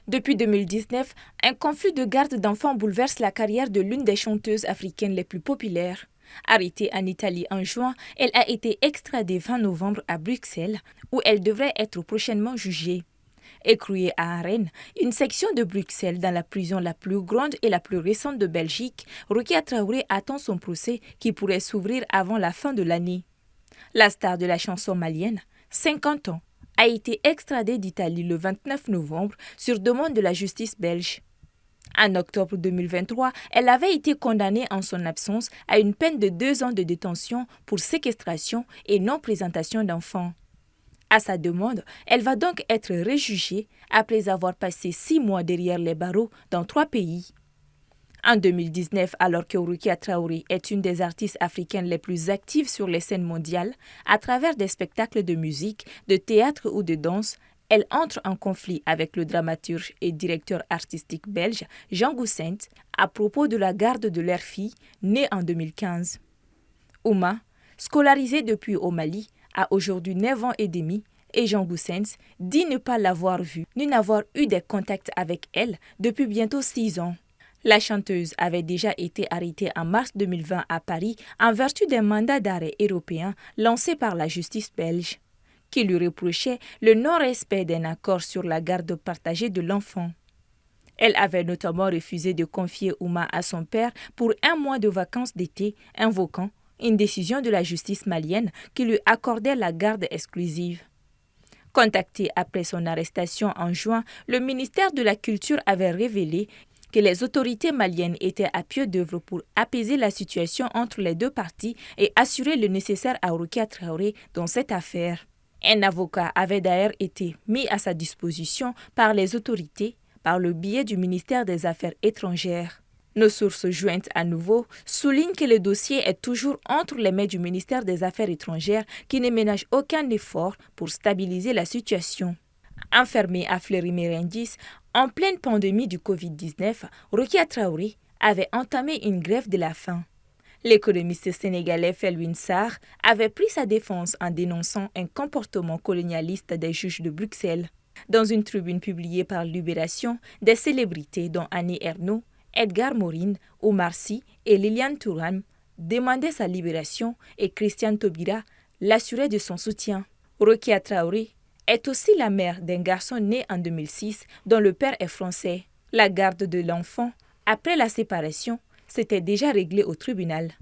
Depuis 2019, un conflit de garde d'enfants bouleverse la carrière de l'une des chanteuses africaines les plus populaires. Arrêtée en Italie en juin, elle a été extradée fin novembre à Bruxelles, où elle devrait être prochainement jugée. Écrouée à Rennes, une section de Bruxelles dans la prison la plus grande et la plus récente de Belgique, Rokia Traoré attend son procès qui pourrait s'ouvrir avant la fin de l'année. La star de la chanson malienne, 50 ans, a été extradée d'Italie le 29 novembre sur demande de la justice belge. En octobre 2023, elle avait été condamnée en son absence à une peine de 2 ans de détention pour séquestration et non-présentation d'enfants. À sa demande, elle va donc être rejugée après avoir passé 6 mois derrière les barreaux dans 3 pays. En 2019, alors que Rokia Traoré est une des artistes africaines les plus actives sur les scènes mondiales, à travers des spectacles de musique, de théâtre ou de danse, elle entre en conflit avec le dramaturge et directeur artistique belge Jean Goussens à propos de la garde de leur fille, née en 2015. Ouma, scolarisée depuis au Mali, a aujourd'hui 9 ans et demi et Jean Goussens dit ne pas l'avoir vue ni n'avoir eu des contacts avec elle depuis bientôt 6 ans. La chanteuse avait déjà été arrêtée en mars 2020 à Paris en vertu d'un mandat d'arrêt européen lancé par la justice belge, qui lui reprochait le non-respect d'un accord sur la garde partagée de l'enfant. Elle avait notamment refusé de confier Ouma à son père pour 1 mois de vacances d'été, invoquant une décision de la justice malienne qui lui accordait la garde exclusive. Contacté après son arrestation en juin, le ministère de la Culture avait révélé que les autorités maliennes étaient à pied d'œuvre pour apaiser la situation entre les deux parties et assurer le nécessaire à Rokia Traoré dans cette affaire. Un avocat avait d'ailleurs été mis à sa disposition par les autorités par le biais du ministère des Affaires étrangères. Nos sources jointes à nouveau soulignent que le dossier est toujours entre les mains du ministère des Affaires étrangères qui ne ménage aucun effort pour stabiliser la situation. Enfermée à Fleury-Mérogis, en pleine pandémie du Covid-19, Rokia Traoré avait entamé une grève de la faim. L'économiste sénégalais Felwine Sarr avait pris sa défense en dénonçant un comportement colonialiste des juges de Bruxelles. Dans une tribune publiée par Libération, des célébrités dont Annie Ernaux, Edgar Morin, Omar Sy et Liliane Thuram demandaient sa libération et Christiane Taubira l'assurait de son soutien. Rokia Traoré est aussi la mère d'un garçon né en 2006 dont le père est français. La garde de l'enfant, après la séparation, s'était déjà réglée au tribunal.